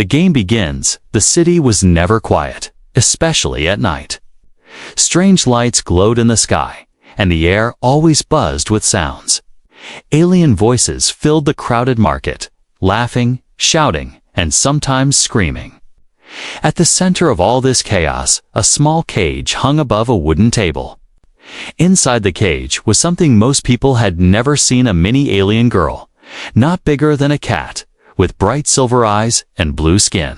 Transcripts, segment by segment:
The game begins. The city was never quiet, especially at night. Strange lights glowed in the sky, and the air always buzzed with sounds. Alien voices filled the crowded market, laughing, shouting, and sometimes screaming. At the center of all this chaos, a small cage hung above a wooden table. Inside the cage was something most people had never seen: a mini alien girl, not bigger than a cat, with bright silver eyes and blue skin.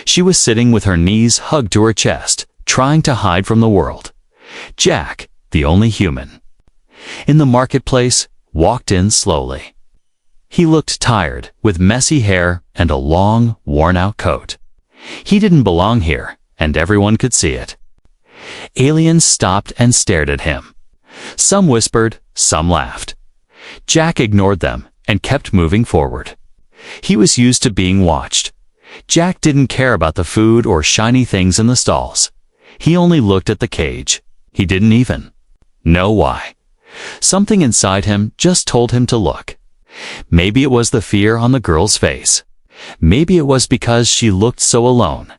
She was sitting with her knees hugged to her chest, trying to hide from the world. Jack, the only human in the marketplace, walked in slowly. He looked tired, with messy hair and a long, worn-out coat. He didn't belong here, and everyone could see it. Aliens stopped and stared at him. Some whispered, some laughed. Jack ignored them and kept moving forward. He was used to being watched. Jack didn't care about the food or shiny things in the stalls. He only looked at the cage. He didn't even know why. Something inside him just told him to look. Maybe it was the fear on the girl's face. Maybe it was because she looked so alone,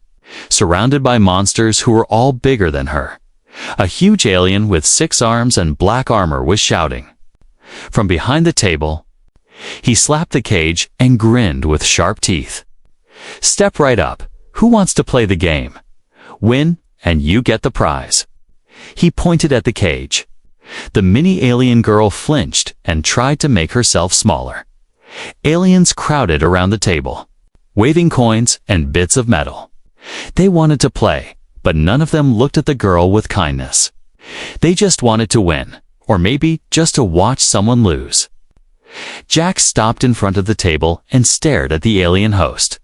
surrounded by monsters who were all bigger than her. A huge alien with 6 arms and black armor was shouting. From behind the table, he slapped the cage and grinned with sharp teeth. "Step right up. Who wants to play the game? Win, and you get the prize." He pointed at the cage. The mini alien girl flinched and tried to make herself smaller. Aliens crowded around the table, waving coins and bits of metal. They wanted to play, but none of them looked at the girl with kindness. They just wanted to win, or maybe just to watch someone lose. Jack stopped in front of the table and stared at the alien host.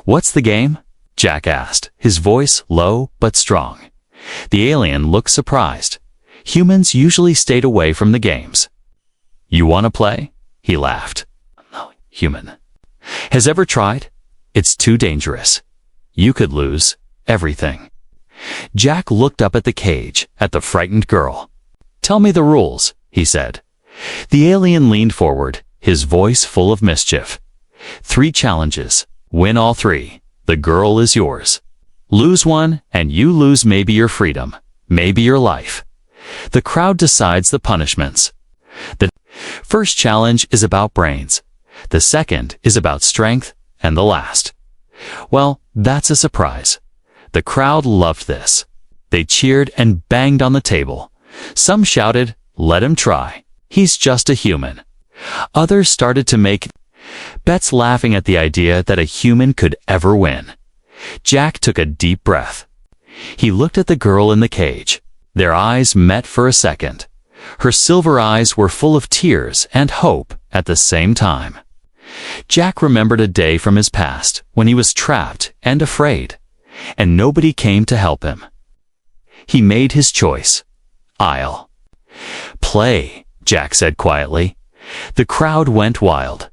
"What's the game?" Jack asked, his voice low but strong. The alien looked surprised. Humans usually stayed away from the games. "You want to play?" He laughed. "No, human has ever tried? It's too dangerous. You could lose everything." Jack looked up at the cage, at the frightened girl. "Tell me the rules," he said. The alien leaned forward, his voice full of mischief. 3 challenges. Win all 3. The girl is yours. Lose one, and you lose maybe your freedom, maybe your life. The crowd decides the punishments. The first challenge is about brains. The second is about strength, and the last, well, that's a surprise. The crowd loved this. They cheered and banged on the table. Some shouted, "Let him try. He's just a human." Others started to make bets, laughing at the idea that a human could ever win. Jack took a deep breath. He looked at the girl in the cage. Their eyes met for a second. Her silver eyes were full of tears and hope at the same time. Jack remembered a day from his past when he was trapped and afraid, and nobody came to help him. He made his choice. "I'll play," Jack said quietly. The crowd went wild.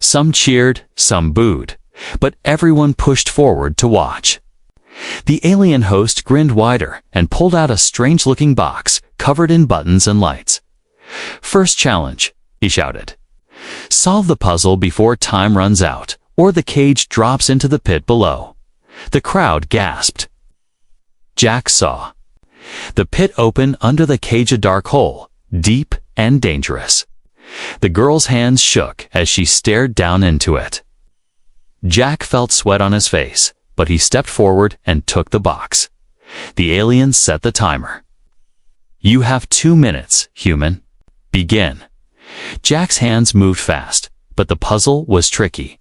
Some cheered, some booed, but everyone pushed forward to watch. The alien host grinned wider and pulled out a strange-looking box covered in buttons and lights. "First challenge," he shouted. "Solve the puzzle before time runs out, or the cage drops into the pit below." The crowd gasped. Jack saw the pit open under the cage, a dark hole, deep and dangerous. The girl's hands shook as she stared down into it. Jack felt sweat on his face, but he stepped forward and took the box. The alien set the timer. "You have 2 minutes, human. Begin." Jack's hands moved fast, but the puzzle was tricky.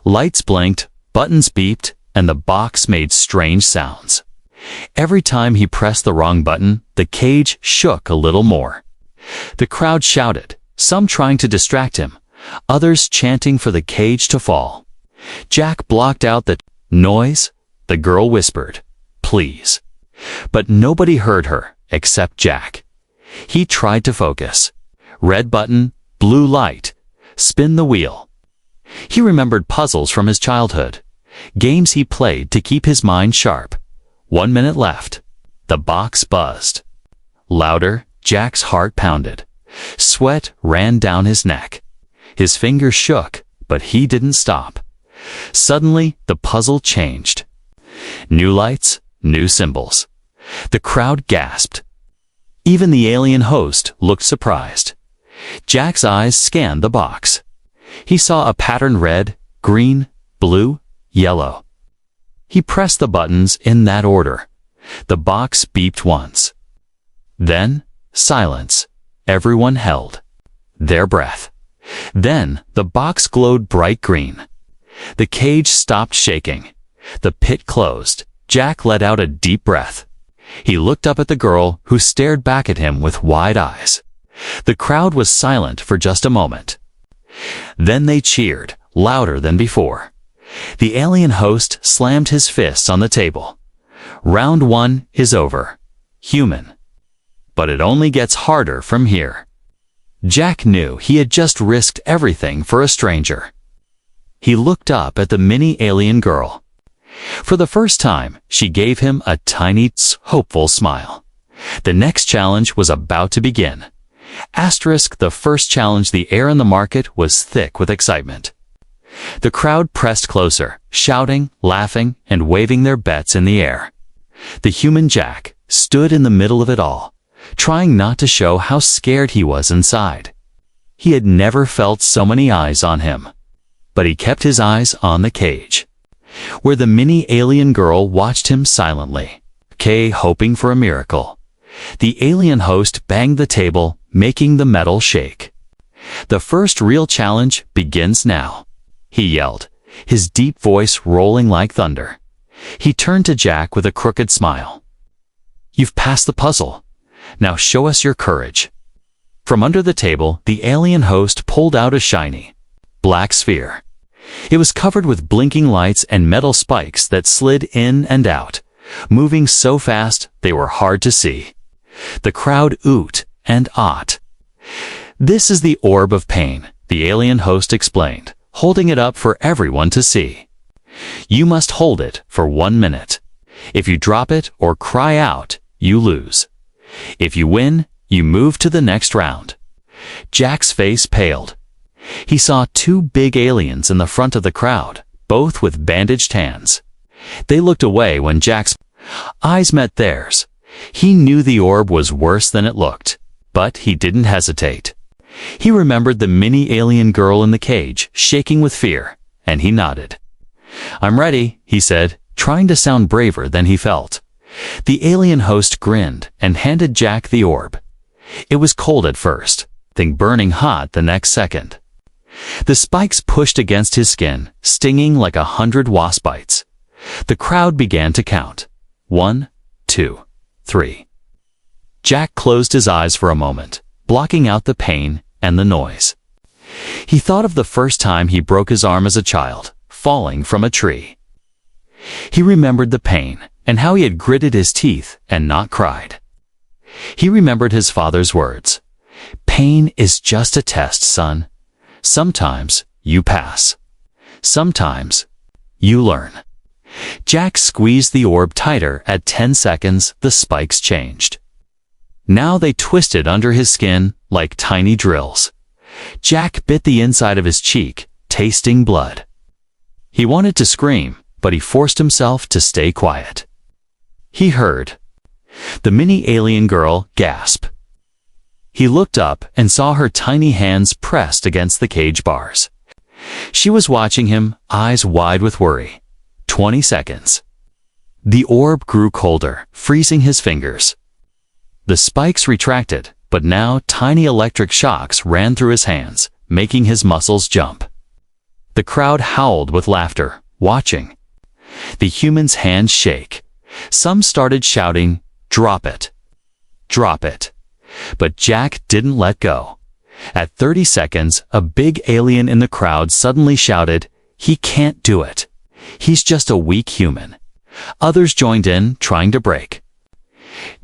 Lights blinked, buttons beeped, and the box made strange sounds. Every time he pressed the wrong button, the cage shook a little more. The crowd shouted, some trying to distract him, others chanting for the cage to fall. Jack blocked out the noise. The girl whispered, "Please." But nobody heard her except Jack. He tried to focus. Red button, blue light, spin the wheel. He remembered puzzles from his childhood, games he played to keep his mind sharp. 1 minute left. The box buzzed. Louder, Jack's heart pounded. Sweat ran down his neck. His fingers shook, but he didn't stop. Suddenly, the puzzle changed. New lights, new symbols. The crowd gasped. Even the alien host looked surprised. Jack's eyes scanned the box. He saw a pattern red, green, blue, yellow. He pressed the buttons in that order. The box beeped once. Then, silence. Everyone held their breath. Then, the box glowed bright green. The cage stopped shaking. The pit closed. Jack let out a deep breath. He looked up at the girl, who stared back at him with wide eyes. The crowd was silent for just a moment. Then they cheered, louder than before. The alien host slammed his fists on the table. Round 1 is over. Human. But it only gets harder from here. Jack knew he had just risked everything for a stranger. He looked up at the mini alien girl. For the first time, she gave him a tiny, hopeful smile. The next challenge was about to begin. The first challenge, the air in the market was thick with excitement. The crowd pressed closer, shouting, laughing, and waving their bets in the air. The human Jack stood in the middle of it all, trying not to show how scared he was inside. He had never felt so many eyes on him. But he kept his eyes on the cage, where the mini alien girl watched him silently, hoping for a miracle. The alien host banged the table, making the metal shake. The first real challenge begins now, he yelled, his deep voice rolling like thunder. He turned to Jack with a crooked smile. You've passed the puzzle. Now show us your courage. From under the table, the alien host pulled out a shiny, black sphere. It was covered with blinking lights and metal spikes that slid in and out, moving so fast they were hard to see. The crowd oot and ahhed. This is the orb of pain, the alien host explained, holding it up for everyone to see. You must hold it for 1 minute. If you drop it or cry out, you lose. If you win, you move to the next round. Jack's face paled. He saw 2 big aliens in the front of the crowd, both with bandaged hands. They looked away when Jack's eyes met theirs. He knew the orb was worse than it looked, but he didn't hesitate. He remembered the mini alien girl in the cage, shaking with fear, and he nodded. I'm ready, he said, trying to sound braver than he felt. The alien host grinned and handed Jack the orb. It was cold at first, then burning hot the next second. The spikes pushed against his skin, stinging like 100 wasp bites. The crowd began to count. 1, 2, 3. Jack closed his eyes for a moment, blocking out the pain and the noise. He thought of the first time he broke his arm as a child, falling from a tree. He remembered the pain and how he had gritted his teeth and not cried. He remembered his father's words. Pain is just a test, son. Sometimes you pass. Sometimes you learn. Jack squeezed the orb tighter. At 10 seconds, the spikes changed. Now they twisted under his skin like tiny drills. Jack bit the inside of his cheek, tasting blood. He wanted to scream, but he forced himself to stay quiet. He heard the mini alien girl gasp. He looked up and saw her tiny hands pressed against the cage bars. She was watching him, eyes wide with worry. 20 seconds. The orb grew colder, freezing his fingers. The spikes retracted, but now tiny electric shocks ran through his hands, making his muscles jump. The crowd howled with laughter, watching. The humans' hands shake. Some started shouting, "Drop it! Drop it!" But Jack didn't let go. At 30 seconds, a big alien in the crowd suddenly shouted, "He can't do it. He's just a weak human." Others joined in, trying to break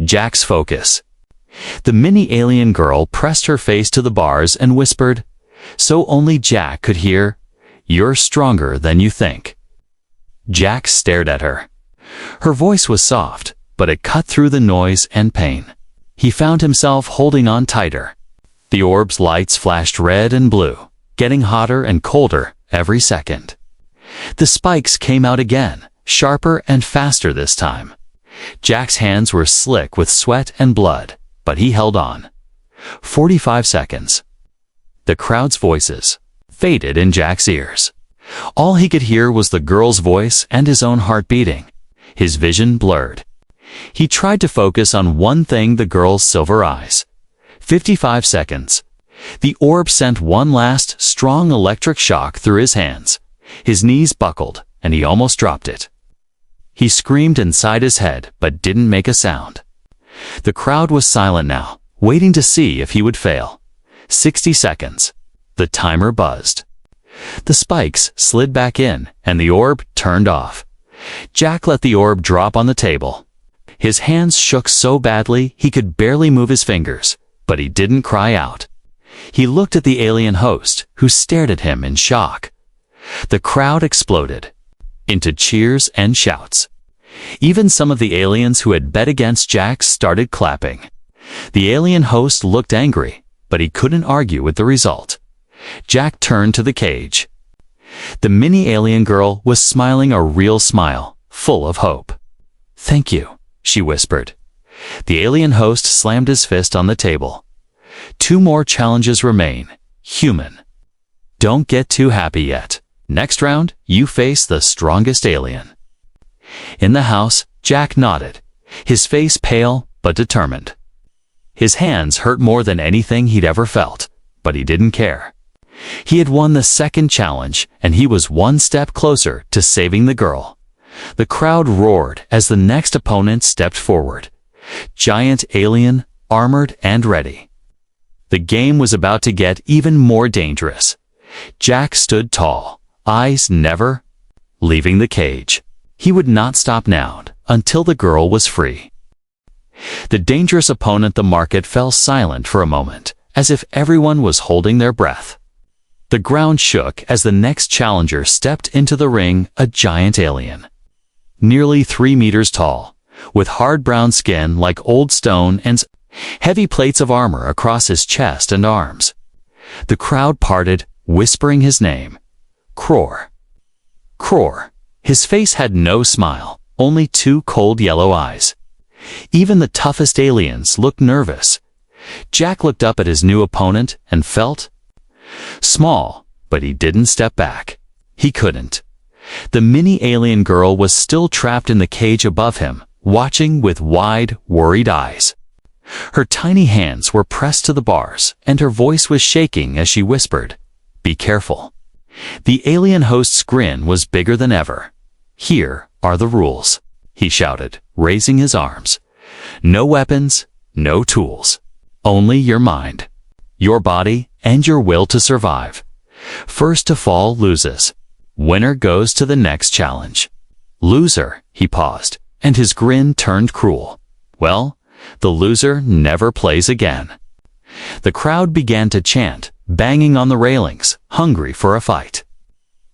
Jack's focus. The mini alien girl pressed her face to the bars and whispered, so only Jack could hear, "You're stronger than you think." Jack stared at her. Her voice was soft, but it cut through the noise and pain. He found himself holding on tighter. The orb's lights flashed red and blue, getting hotter and colder every second. The spikes came out again, sharper and faster this time. Jack's hands were slick with sweat and blood, but he held on. 45 seconds. The crowd's voices faded in Jack's ears. All he could hear was the girl's voice and his own heart beating. His vision blurred. He tried to focus on one thing: the girl's silver eyes. 55 seconds. The orb sent one last, strong electric shock through his hands. His knees buckled, and he almost dropped it. He screamed inside his head, but didn't make a sound. The crowd was silent now, waiting to see if he would fail. 60 seconds. The timer buzzed. The spikes slid back in, and the orb turned off. Jack let the orb drop on the table. His hands shook so badly he could barely move his fingers, but he didn't cry out. He looked at the alien host, who stared at him in shock. The crowd exploded into cheers and shouts. Even some of the aliens who had bet against Jack started clapping. The alien host looked angry, but he couldn't argue with the result. Jack turned to the cage. The mini alien girl was smiling a real smile, full of hope. "Thank you," she whispered. The alien host slammed his fist on the table. 2 more challenges remain. Human. Don't get too happy yet. Next round, you face the strongest alien. In the house, Jack nodded, his face pale but determined. His hands hurt more than anything he'd ever felt, but he didn't care. He had won the second challenge, and he was one step closer to saving the girl. The crowd roared as the next opponent stepped forward. Giant alien, armored and ready. The game was about to get even more dangerous. Jack stood tall, eyes never leaving the cage. He would not stop now until the girl was free. The dangerous opponent, the market, fell silent for a moment, as if everyone was holding their breath. The ground shook as the next challenger stepped into the ring, a giant alien. Nearly 3 meters tall, with hard brown skin like old stone and heavy plates of armor across his chest and arms. The crowd parted, whispering his name. Crore. Crore. His face had no smile, only 2 cold yellow eyes. Even the toughest aliens looked nervous. Jack looked up at his new opponent and felt small, but he didn't step back. He couldn't. The mini alien girl was still trapped in the cage above him, watching with wide, worried eyes. Her tiny hands were pressed to the bars, and her voice was shaking as she whispered, "Be careful." The alien host's grin was bigger than ever. "Here are the rules," he shouted, raising his arms. "No weapons, no tools. Only your mind, your body, and your will to survive. First to fall loses. Winner goes to the next challenge." "Loser," he paused, and his grin turned cruel. "Well, the loser never plays again." The crowd began to chant, banging on the railings, hungry for a fight.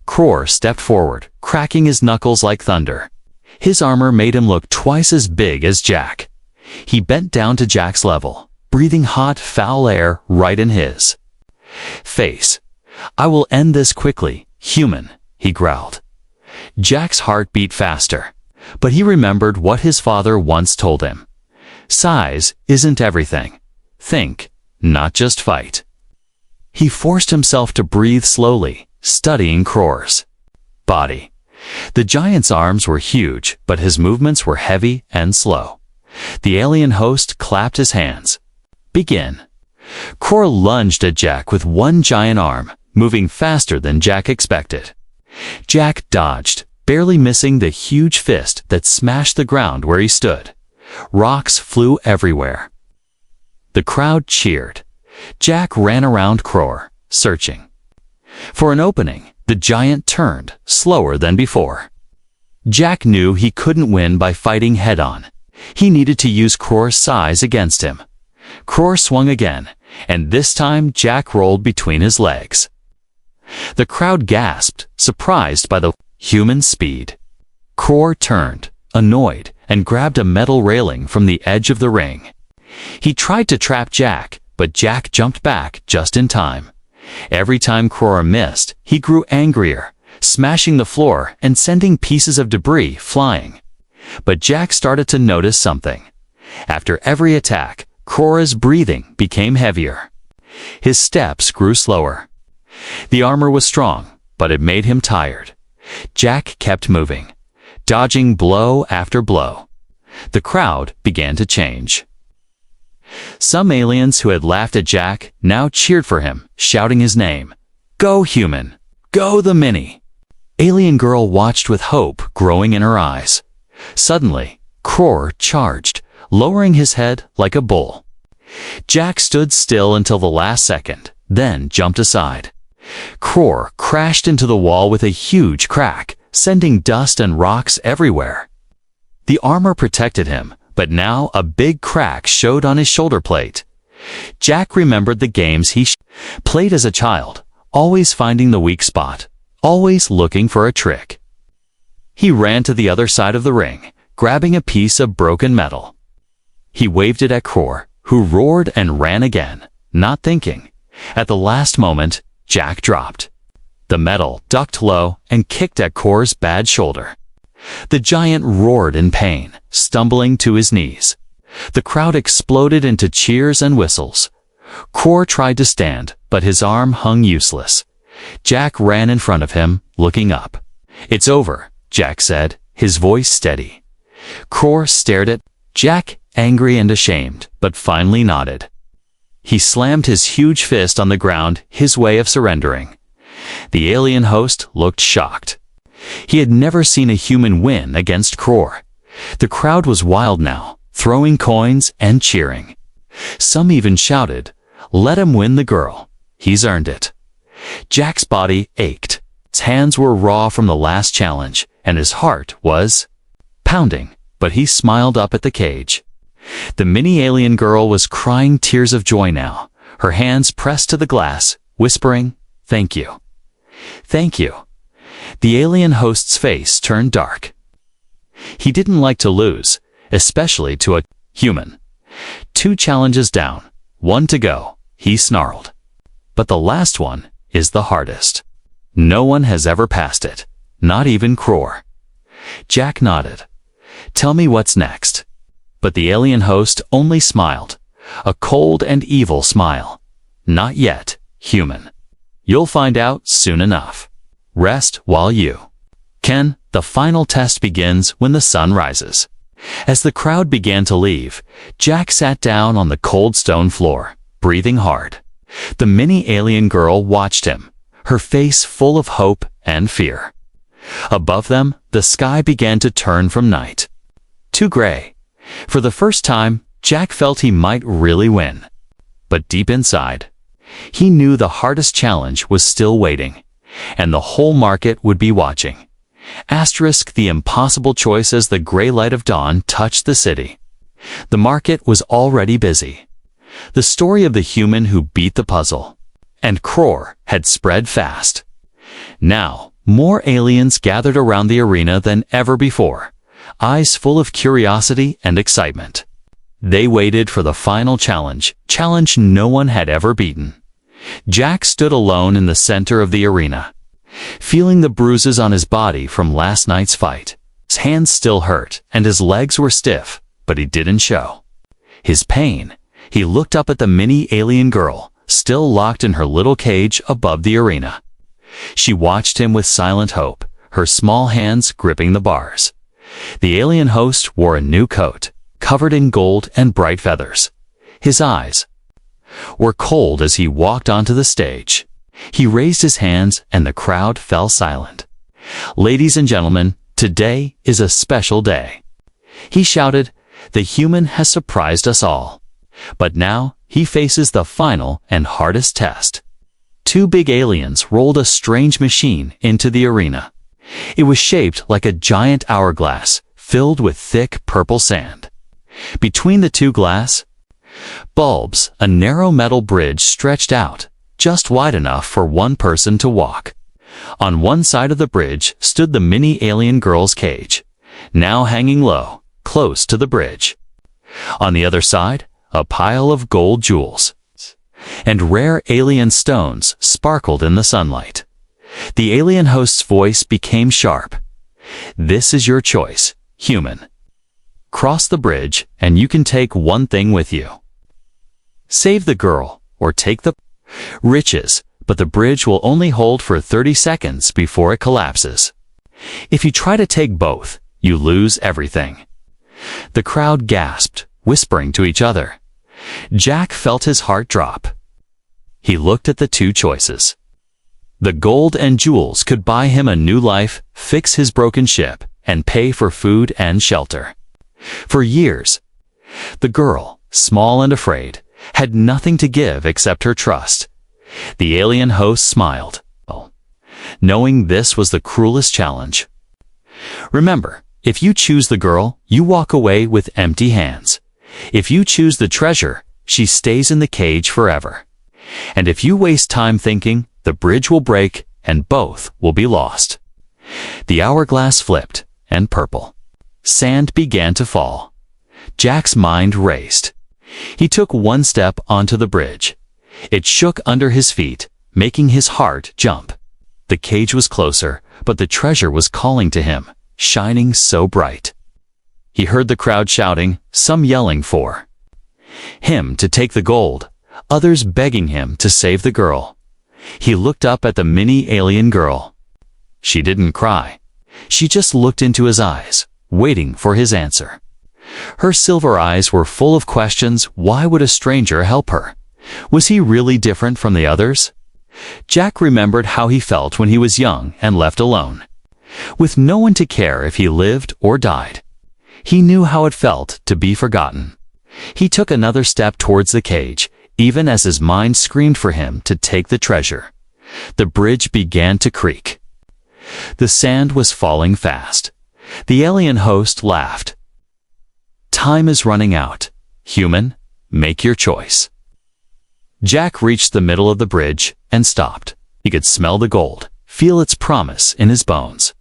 Crore stepped forward, cracking his knuckles like thunder. His armor made him look twice as big as Jack. He bent down to Jack's level, breathing hot, foul air right in his face. "I will end this quickly, human," he growled. Jack's heart beat faster, but he remembered what his father once told him. Size isn't everything. Think, not just fight. He forced himself to breathe slowly, studying Crore's body. The giant's arms were huge, but his movements were heavy and slow. The alien host clapped his hands. "Begin." Crore lunged at Jack with one giant arm, moving faster than Jack expected. Jack dodged, barely missing the huge fist that smashed the ground where he stood. Rocks flew everywhere. The crowd cheered. Jack ran around Crore, searching for an opening. The giant turned, slower than before. Jack knew he couldn't win by fighting head-on. He needed to use Crore's size against him. Crore swung again, and this time Jack rolled between his legs. The crowd gasped, surprised by the human speed. Crore turned, annoyed, and grabbed a metal railing from the edge of the ring. He tried to trap Jack, but Jack jumped back just in time. Every time Crore missed, he grew angrier, smashing the floor and sending pieces of debris flying. But Jack started to notice something. After every attack, Crora's breathing became heavier. His steps grew slower. The armor was strong, but it made him tired. Jack kept moving, dodging blow after blow. The crowd began to change. Some aliens who had laughed at Jack now cheered for him, shouting his name. "Go, human! Go, the Mini!" Alien Girl watched with hope growing in her eyes. Suddenly, Cror charged, lowering his head like a bull. Jack stood still until the last second, then jumped aside. Cror crashed into the wall with a huge crack, sending dust and rocks everywhere. The armor protected him, but now a big crack showed on his shoulder plate. Jack remembered the games he played as a child, always finding the weak spot, always looking for a trick. He ran to the other side of the ring, grabbing a piece of broken metal. He waved it at Cror, who roared and ran again, not thinking. At the last moment, Jack dropped. The metal ducked low and kicked at Cror's bad shoulder. The giant roared in pain, stumbling to his knees. The crowd exploded into cheers and whistles. Cror tried to stand, but his arm hung useless. Jack ran in front of him, looking up. "It's over," Jack said, his voice steady. Cror stared at Jack, angry and ashamed, but finally nodded. He slammed his huge fist on the ground, his way of surrendering. The alien host looked shocked. He had never seen a human win against Cror. The crowd was wild now, throwing coins and cheering. Some even shouted, "Let him win the girl. He's earned it." Jack's body ached. His hands were raw from the last challenge, and his heart was pounding, but he smiled up at the cage. The mini alien girl was crying tears of joy now, her hands pressed to the glass, whispering, "Thank you. Thank you." The alien host's face turned dark. He didn't like to lose, especially to a human. 2 challenges down, 1 to go, he snarled. But the last one is the hardest. No one has ever passed it, not even Cror. Jack nodded. "Tell me what's next." But the alien host only smiled, a cold and evil smile. "Not yet, human. You'll find out soon enough. Rest while you can." The final test begins when the sun rises. As the crowd began to leave, Jack sat down on the cold stone floor, breathing hard. The mini alien girl watched him, her face full of hope and fear. Above them, the sky began to turn from night to gray. For the first time, Jack felt he might really win. But deep inside, he knew the hardest challenge was still waiting, and the whole market would be watching. Asterisk the impossible choice as the gray light of dawn touched the city. The market was already busy. The story of the human who beat the puzzle and Cror had spread fast. Now, more aliens gathered around the arena than ever before, eyes full of curiosity and excitement. They waited for the final challenge no one had ever beaten. Jack stood alone in the center of the arena, feeling the bruises on his body from last night's fight. His hands still hurt, and his legs were stiff, but he didn't show his pain. He looked up at the mini alien girl, still locked in her little cage above the arena. She watched him with silent hope, her small hands gripping the bars. The alien host wore a new coat, covered in gold and bright feathers. His eyes were cold as he walked onto the stage. He raised his hands and the crowd fell silent. "Ladies and gentlemen, today is a special day," he shouted. "The human has surprised us all. But now he faces the final and hardest test." 2 big aliens rolled a strange machine into the arena. It was shaped like a giant hourglass filled with thick purple sand. Between the 2 glass bulbs, a narrow metal bridge stretched out, just wide enough for 1 person to walk. On one side of the bridge stood the mini alien girl's cage, now hanging low, close to the bridge. On the other side, a pile of gold jewels and rare alien stones sparkled in the sunlight. The alien host's voice became sharp. "This is your choice, human. Cross the bridge and you can take one thing with you. Save the girl or take the riches, but the bridge will only hold for 30 seconds before it collapses. If you try to take both, you lose everything." The crowd gasped, whispering to each other. Jack felt his heart drop. He looked at the two choices. The gold and jewels could buy him a new life, fix his broken ship, and pay for food and shelter. For years, the girl, small and afraid, had nothing to give except her trust. The alien host smiled, knowing this was the cruelest challenge. "Remember, if you choose the girl, you walk away with empty hands. If you choose the treasure, she stays in the cage forever. And if you waste time thinking, the bridge will break and both will be lost." The hourglass flipped, and purple. Sand began to fall. Jack's mind raced. He took one step onto the bridge. It shook under his feet, making his heart jump. The cage was closer, but the treasure was calling to him, shining so bright. He heard the crowd shouting, some yelling for him to take the gold, others begging him to save the girl. He looked up at the mini alien girl. She didn't cry. She just looked into his eyes, waiting for his answer. Her silver eyes were full of questions. Why would a stranger help her? Was he really different from the others? Jack remembered how he felt when he was young and left alone, with no one to care if he lived or died. He knew how it felt to be forgotten. He took another step towards the cage, even as his mind screamed for him to take the treasure. The bridge began to creak. The sand was falling fast. The alien host laughed. "Time is running out. Human, make your choice." Jack reached the middle of the bridge and stopped. He could smell the gold, feel its promise in his bones.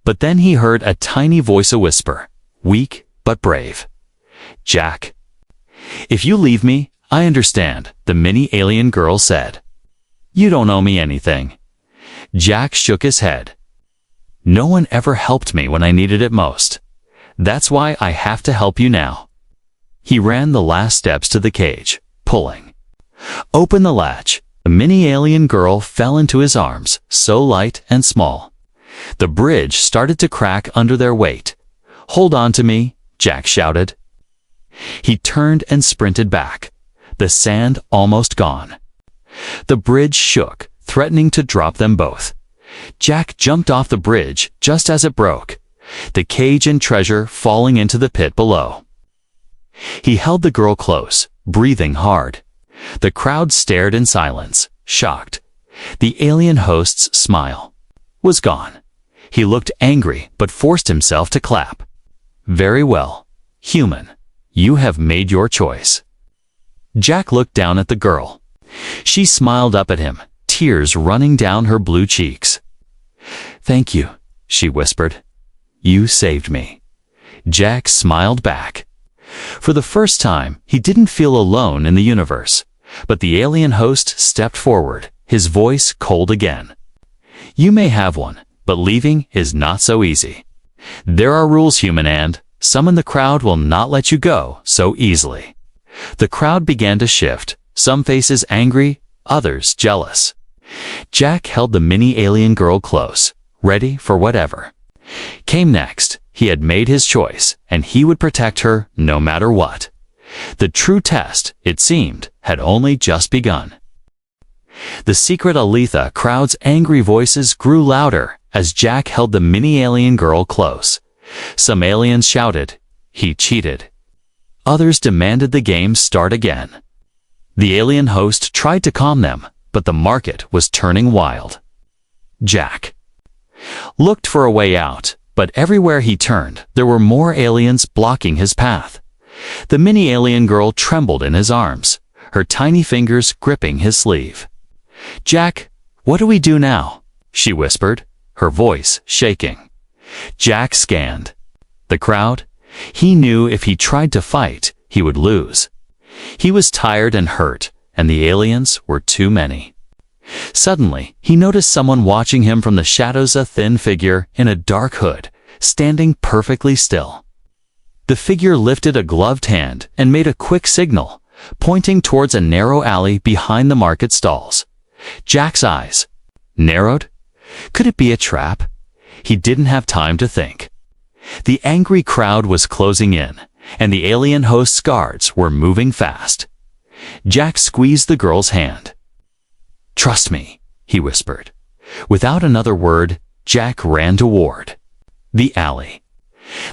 But then he heard a tiny voice whisper, weak but brave. "Jack, if you leave me, I understand," the mini alien girl said. "You don't owe me anything." Jack shook his head. "No one ever helped me when I needed it most. That's why I have to help you now." He ran the last steps to the cage, pulling. Open the latch. The mini alien girl fell into his arms, so light and small. The bridge started to crack under their weight. "Hold on to me," Jack shouted. He turned and sprinted back, the sand almost gone. The bridge shook, threatening to drop them both. Jack jumped off the bridge just as it broke, the cage and treasure falling into the pit below. He held the girl close, breathing hard. The crowd stared in silence, shocked. The alien host's smile was gone. He looked angry but forced himself to clap. "Very well, human. You have made your choice." Jack looked down at the girl. She smiled up at him, tears running down her blue cheeks. "Thank you," she whispered. "You saved me." Jack smiled back. For the first time, he didn't feel alone in the universe. But the alien host stepped forward, his voice cold again. "You may have one, but leaving is not so easy. There are rules, human, and some in the crowd will not let you go so easily." The crowd began to shift, some faces angry, others jealous. Jack held the mini alien girl close, ready for whatever came next. He had made his choice, and he would protect her no matter what. The true test, it seemed, had only just begun. The secret Aletha crowd's angry voices grew louder as Jack held the mini alien girl close. Some aliens shouted, "He cheated." Others demanded the game start again. The alien host tried to calm them, but the market was turning wild. Jack looked for a way out, but everywhere he turned, there were more aliens blocking his path. The mini alien girl trembled in his arms, her tiny fingers gripping his sleeve. "Jack, what do we do now?" she whispered, her voice shaking. Jack scanned the crowd. He knew if he tried to fight, he would lose. He was tired and hurt, and the aliens were too many. Suddenly, he noticed someone watching him from the shadows, a thin figure in a dark hood, standing perfectly still. The figure lifted a gloved hand and made a quick signal, pointing towards a narrow alley behind the market stalls. Jack's eyes narrowed. Could it be a trap? He didn't have time to think. The angry crowd was closing in, and the alien host's guards were moving fast. Jack squeezed the girl's hand. "Trust me," he whispered. Without another word, Jack ran toward the alley.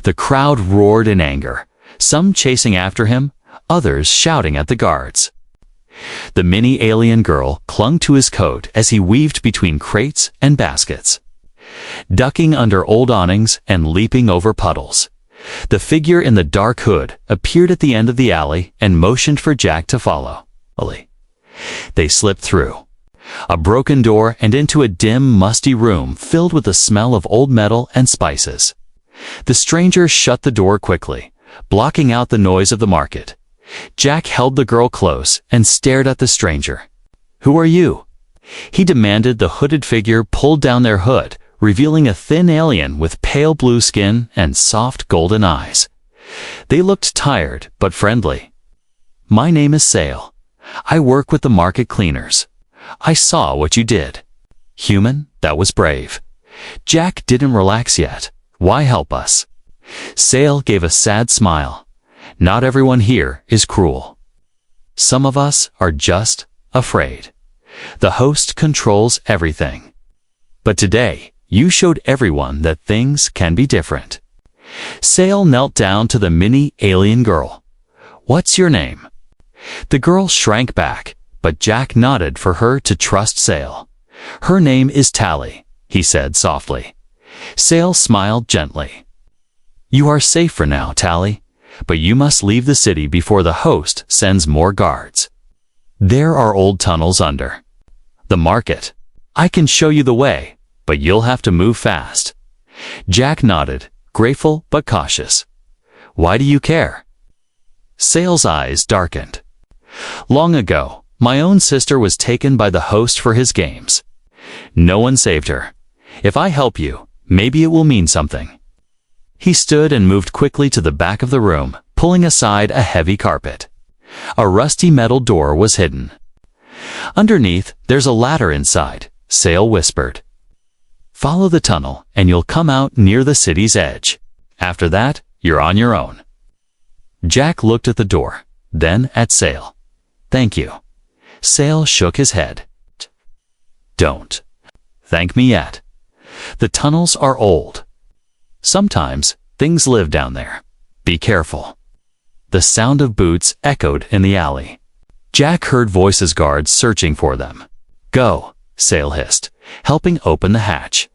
The crowd roared in anger, some chasing after him, others shouting at the guards. The mini alien girl clung to his coat as he weaved between crates and baskets, ducking under old awnings and leaping over puddles. The figure in the dark hood appeared at the end of the alley and motioned for Jack to follow. They slipped through a broken door and into a dim, musty room filled with the smell of old metal and spices. The stranger shut the door quickly, blocking out the noise of the market. Jack held the girl close and stared at the stranger. "Who are you?" he demanded. The hooded figure pulled down their hood, revealing a thin alien with pale blue skin and soft golden eyes. They looked tired but friendly. "My name is Sale. I work with the market cleaners. I saw what you did." "Human, that was brave." Jack didn't relax yet. "Why help us?" Sale gave a sad smile. "Not everyone here is cruel. Some of us are just afraid. The host controls everything. But today, you showed everyone that things can be different." Sale knelt down to the mini alien girl. "What's your name?" The girl shrank back, but Jack nodded for her to trust Sale. "Her name is Tally," he said softly. Sale smiled gently. "You are safe for now, Tally, but you must leave the city before the host sends more guards. There are old tunnels under the market. I can show you the way, but you'll have to move fast." Jack nodded, grateful but cautious. "Why do you care?" Sale's eyes darkened. "Long ago, my own sister was taken by the host for his games. No one saved her. If I help you, maybe it will mean something." He stood and moved quickly to the back of the room, pulling aside a heavy carpet. A rusty metal door was hidden. "Underneath, there's a ladder inside," Sale whispered. "Follow the tunnel and you'll come out near the city's edge. After that, you're on your own." Jack looked at the door, then at Sale. "Thank you." Sale shook his head. "Don't thank me yet. The tunnels are old. Sometimes things live down there. Be careful." The sound of boots echoed in the alley. Jack heard voices, guards searching for them. "Go," Sale hissed, helping open the hatch.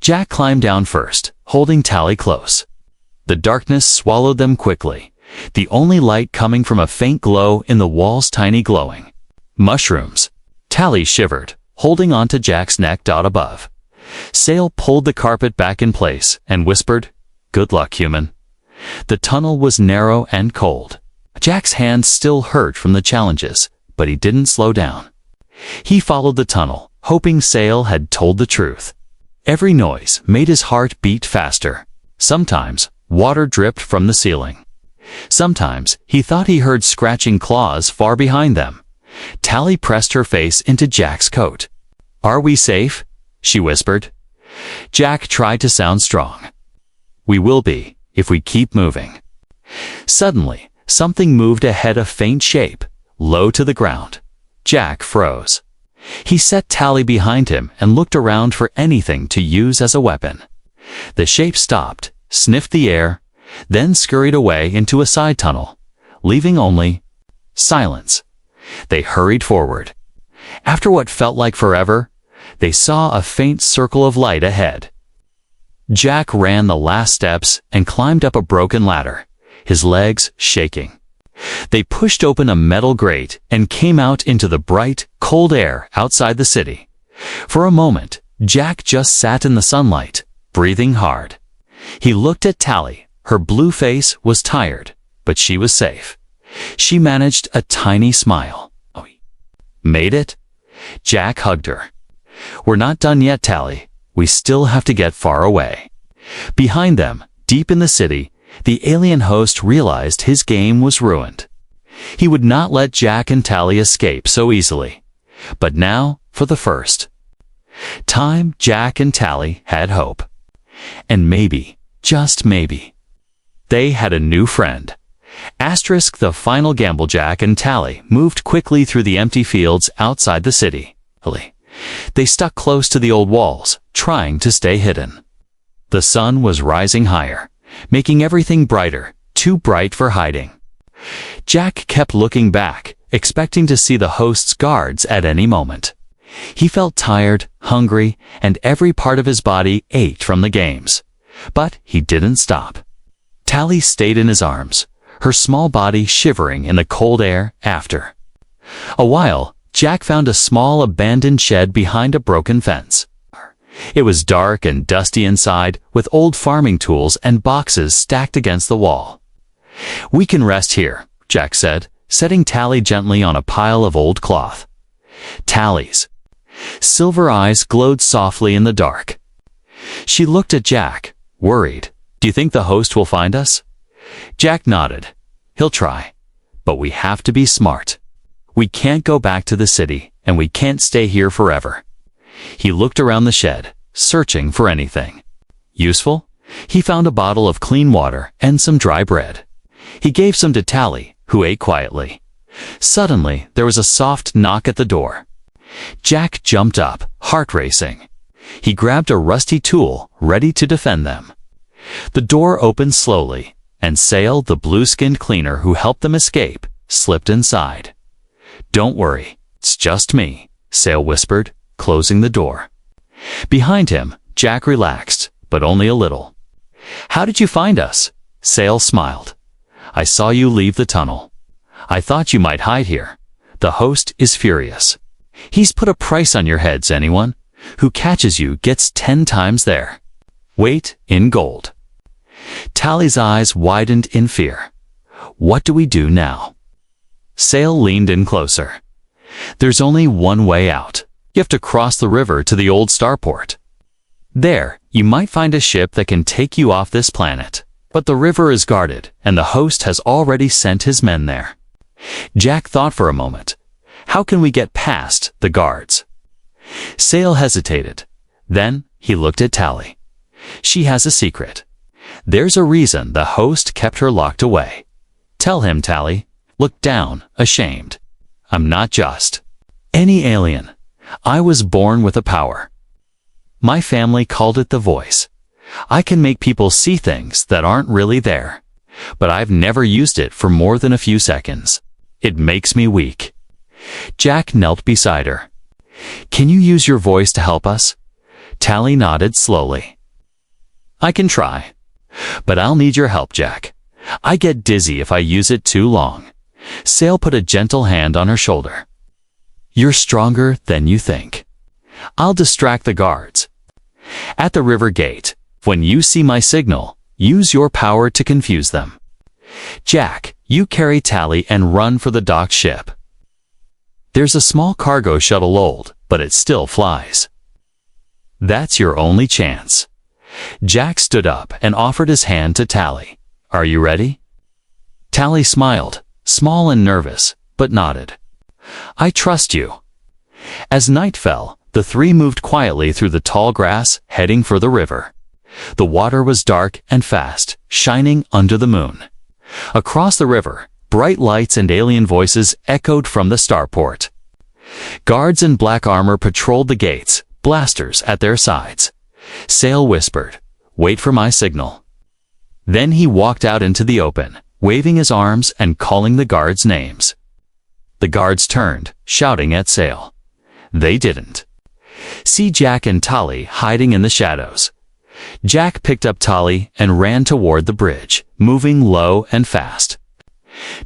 Jack climbed down first, holding Tally close. The darkness swallowed them quickly, the only light coming from a faint glow in the walls, tiny glowing mushrooms. Tally shivered, holding onto Jack's neck. Above, Sale pulled the carpet back in place and whispered, "Good luck, human." The tunnel was narrow and cold. Jack's hands still hurt from the challenges, but he didn't slow down. He followed the tunnel, hoping Sale had told the truth. Every noise made his heart beat faster. Sometimes water dripped from the ceiling. Sometimes he thought he heard scratching claws far behind them. Tally pressed her face into Jack's coat. "Are we safe?" she whispered. Jack tried to sound strong. "We will be, if we keep moving." Suddenly, something moved ahead, a faint shape, low to the ground. Jack froze. He set Tally behind him and looked around for anything to use as a weapon. The shape stopped, sniffed the air, then scurried away into a side tunnel, leaving only silence. They hurried forward. After what felt like forever, they saw a faint circle of light ahead. Jack ran the last steps and climbed up a broken ladder, his legs shaking. They pushed open a metal grate and came out into the bright, cold air outside the city. For a moment, Jack just sat in the sunlight, breathing hard. He looked at Tally. Her blue face was tired, but she was safe. She managed a tiny smile. "Made it?" Jack hugged her. "We're not done yet, Tally. We still have to get far away." Behind them, deep in the city, the alien host realized his game was ruined. He would not let Jack and Tally escape so easily. But now, for the first time, Jack and Tally had hope. And maybe, just maybe, they had a new friend. Asterisk the final gamble. Jack and Tally moved quickly through the empty fields outside the city. They stuck close to the old walls, trying to stay hidden. The sun was rising higher, making everything brighter, too bright for hiding. Jack kept looking back, expecting to see the host's guards at any moment. He felt tired, hungry, and every part of his body ached from the games. But he didn't stop. Tally stayed in his arms, her small body shivering in the cold air after a while. Jack found a small abandoned shed behind a broken fence. It was dark and dusty inside, with old farming tools and boxes stacked against the wall. "We can rest here," Jack said, setting Tally gently on a pile of old cloth. Tally's silver eyes glowed softly in the dark. She looked at Jack, worried. "Do you think the host will find us?" Jack nodded. "He'll try. But we have to be smart. We can't go back to the city, and we can't stay here forever." He looked around the shed, searching for anything useful. He found a bottle of clean water and some dry bread. He gave some to Tally, who ate quietly. Suddenly, there was a soft knock at the door. Jack jumped up, heart racing. He grabbed a rusty tool, ready to defend them. The door opened slowly, and Sale, the blue-skinned cleaner who helped them escape, slipped inside. "Don't worry, it's just me," Sale whispered, closing the door. Behind him, Jack relaxed, but only a little. "How did you find us?" Sale smiled. "I saw you leave the tunnel. I thought you might hide here. The host is furious. He's put a price on your heads. Anyone who catches you gets 10 times their weight in gold." Tally's eyes widened in fear. "What do we do now?" Sale leaned in closer. "There's only one way out. You have to cross the river to the old starport. There, you might find a ship that can take you off this planet. But the river is guarded, and the host has already sent his men there." Jack thought for a moment. "How can we get past the guards?" Sale hesitated. Then he looked at Tally. "She has a secret. There's a reason the host kept her locked away." "Tell him," Tally looked down, ashamed. "I'm not just any alien. I was born with a power. My family called it the voice. I can make people see things that aren't really there. But I've never used it for more than a few seconds. It makes me weak." Jack knelt beside her. "Can you use your voice to help us?" Tally nodded slowly. "I can try. But I'll need your help, Jack. I get dizzy if I use it too long." Sale put a gentle hand on her shoulder. "You're stronger than you think. I'll distract the guards. At the river gate, when you see my signal, use your power to confuse them. Jack, you carry Tally and run for the docked ship. There's a small cargo shuttle, old, but it still flies. That's your only chance." Jack stood up and offered his hand to Tally. "Are you ready?" Tally smiled, small and nervous, but nodded. "I trust you." As night fell, the three moved quietly through the tall grass, heading for the river. The water was dark and fast, shining under the moon. Across the river, bright lights and alien voices echoed from the starport. Guards in black armor patrolled the gates, blasters at their sides. Sale whispered, "Wait for my signal." Then he walked out into the open, waving his arms and calling the guards names. The guards turned, shouting at Sale. They didn't see Jack and Tally hiding in the shadows. Jack picked up Tally and ran toward the bridge, moving low and fast.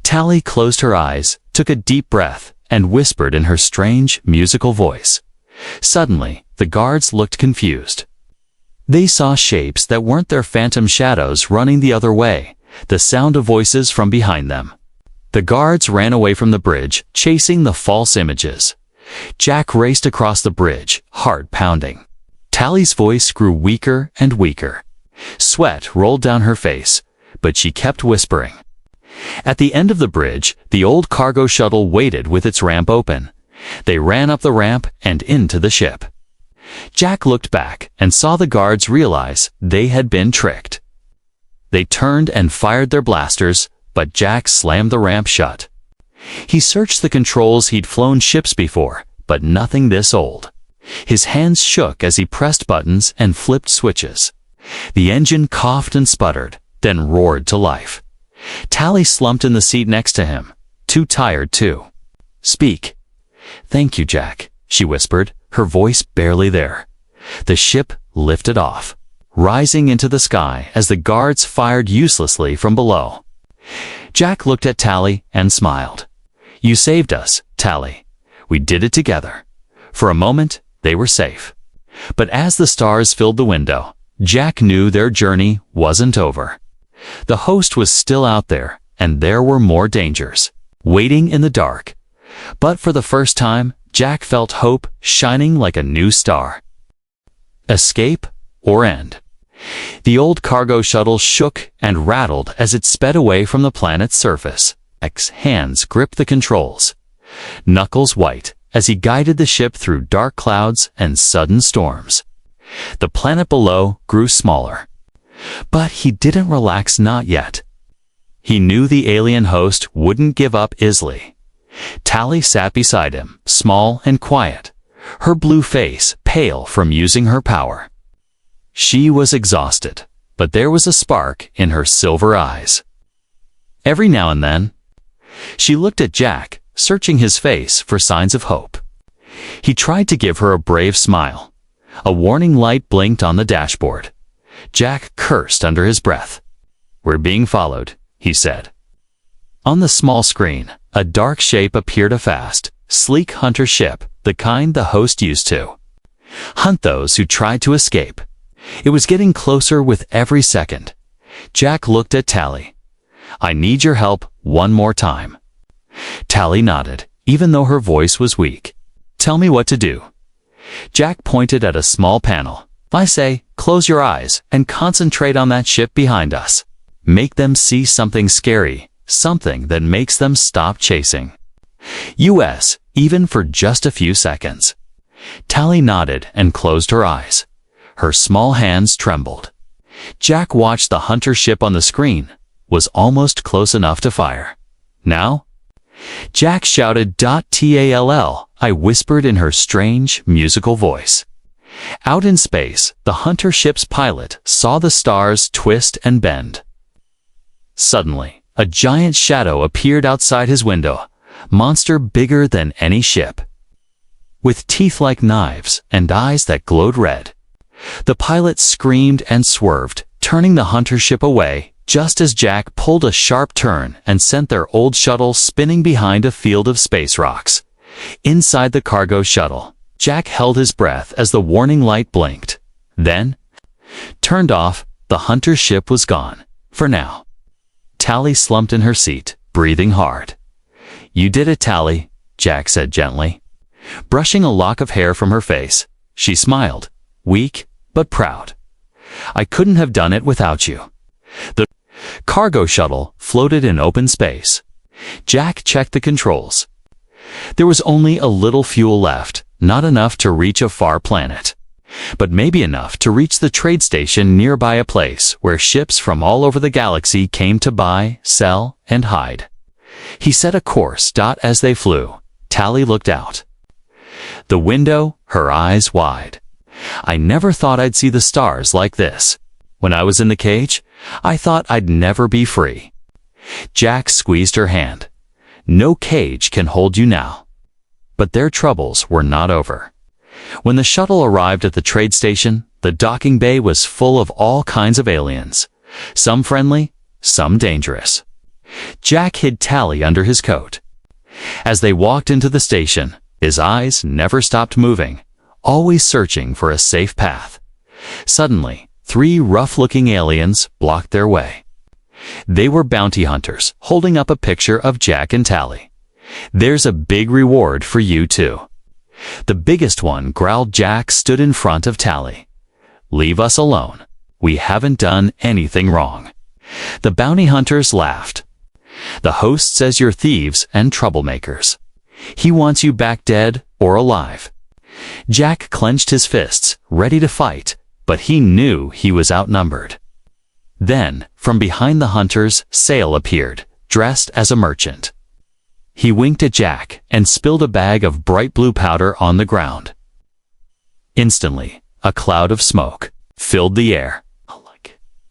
Tally closed her eyes, took a deep breath, and whispered in her strange, musical voice. Suddenly, the guards looked confused. They saw shapes that weren't their phantom shadows running the other way, the sound of voices from behind them. The guards ran away from the bridge, chasing the false images. Jack raced across the bridge, heart pounding. Tally's voice grew weaker and weaker. Sweat rolled down her face, but she kept whispering. At the end of the bridge, the old cargo shuttle waited with its ramp open. They ran up the ramp and into the ship. Jack looked back and saw the guards realize they had been tricked. They turned and fired their blasters, but Jack slammed the ramp shut. He searched the controls. He'd flown ships before, but nothing this old. His hands shook as he pressed buttons and flipped switches. The engine coughed and sputtered, then roared to life. Tally slumped in the seat next to him, too tired to speak. "Thank you, Jack," she whispered, her voice barely there. The ship lifted off, rising into the sky as the guards fired uselessly from below. Jack looked at Tally and smiled. "You saved us, Tally. We did it together." For a moment, they were safe. But as the stars filled the window, Jack knew their journey wasn't over. The host was still out there, and there were more dangers, waiting in the dark. But for the first time, Jack felt hope shining like a new star. Escape or end? The old cargo shuttle shook and rattled as it sped away from the planet's surface. Jack's hands gripped the controls, knuckles white, as he guided the ship through dark clouds and sudden storms. The planet below grew smaller. But he didn't relax, not yet. He knew the alien host wouldn't give up easily. Tally sat beside him, small and quiet, her blue face pale from using her power. She was exhausted, but there was a spark in her silver eyes. Every now and then, she looked at Jack, searching his face for signs of hope. He tried to give her a brave smile. A warning light blinked on the dashboard. Jack cursed under his breath. "We're being followed," he said. On the small screen, a dark shape appeared, a fast, sleek hunter ship, the kind the host used to hunt those who tried to escape. It was getting closer with every second. Jack looked at Tally. "I need your help one more time." Tally nodded, even though her voice was weak. "Tell me what to do." Jack pointed at a small panel. "I say, close your eyes and concentrate on that ship behind us. Make them see something scary, something that makes them stop chasing. US, even for just a few seconds." Tally nodded and closed her eyes. Her small hands trembled. Jack watched the hunter ship on the screen, was almost close enough to fire. "Now?" Jack shouted, "Tall," I whispered in her strange, musical voice. Out in space, the hunter ship's pilot saw the stars twist and bend. Suddenly, a giant shadow appeared outside his window, monster bigger than any ship, with teeth like knives and eyes that glowed red. The pilot screamed and swerved, turning the hunter ship away, just as Jack pulled a sharp turn and sent their old shuttle spinning behind a field of space rocks. Inside the cargo shuttle, Jack held his breath as the warning light blinked. Then, turned off, the hunter ship was gone, for now. Tally slumped in her seat, breathing hard. "You did it, Tally," Jack said gently. Brushing a lock of hair from her face, she smiled, weak but proud. "I couldn't have done it without you." The cargo shuttle floated in open space. Jack checked the controls. There was only a little fuel left, not enough to reach a far planet, but maybe enough to reach the trade station nearby, a place where ships from all over the galaxy came to buy, sell, and hide. He set a course. As they flew, Tally looked out the window, her eyes wide. "I never thought I'd see the stars like this. When I was in the cage, I thought I'd never be free." Jack squeezed her hand. "No cage can hold you now." But their troubles were not over. When the shuttle arrived at the trade station, the docking bay was full of all kinds of aliens, some friendly, some dangerous. Jack hid Tally under his coat. As they walked into the station, his eyes never stopped moving, always searching for a safe path. Suddenly, 3 rough-looking aliens blocked their way. They were bounty hunters, holding up a picture of Jack and Tally. "There's a big reward for you too." The biggest one, growled Jack, stood in front of Tally. "Leave us alone. We haven't done anything wrong." The bounty hunters laughed. "The host says you're thieves and troublemakers. He wants you back dead or alive." Jack clenched his fists, ready to fight, but he knew he was outnumbered. Then, from behind the hunters, Sale appeared, dressed as a merchant. He winked at Jack and spilled a bag of bright blue powder on the ground. Instantly, a cloud of smoke filled the air.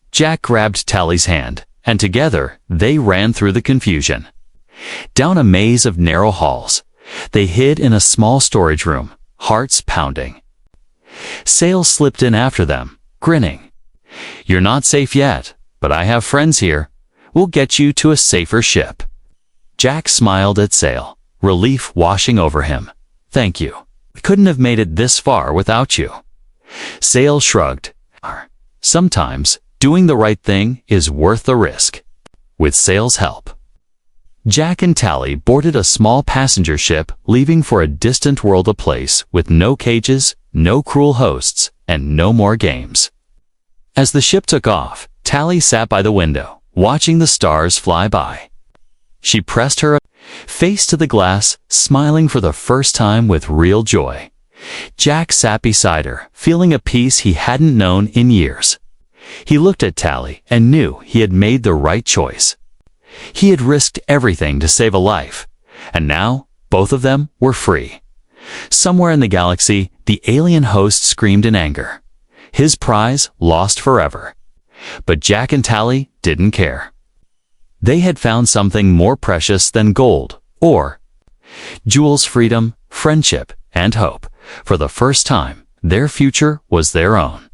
Jack grabbed Tally's hand, and together they ran through the confusion. Down a maze of narrow halls, they hid in a small storage room, hearts pounding. Sale slipped in after them, grinning. "You're not safe yet, but I have friends here. We'll get you to a safer ship." Jack smiled at Sale, relief washing over him. "Thank you. We couldn't have made it this far without you." Sale shrugged. "Sometimes, doing the right thing is worth the risk." With Sale's help, Jack and Tally boarded a small passenger ship, leaving for a distant world, a place with no cages, no cruel hosts, and no more games. As the ship took off, Tally sat by the window, watching the stars fly by. She pressed her face to the glass, smiling for the first time with real joy. Jack sat beside her, feeling a peace he hadn't known in years. He looked at Tally and knew he had made the right choice. He had risked everything to save a life, and now both of them were free. Somewhere in the galaxy, the alien host screamed in anger. His prize lost forever. But Jack and Tally didn't care. They had found something more precious than gold, or jewels: freedom, friendship, and hope. For the first time, their future was their own.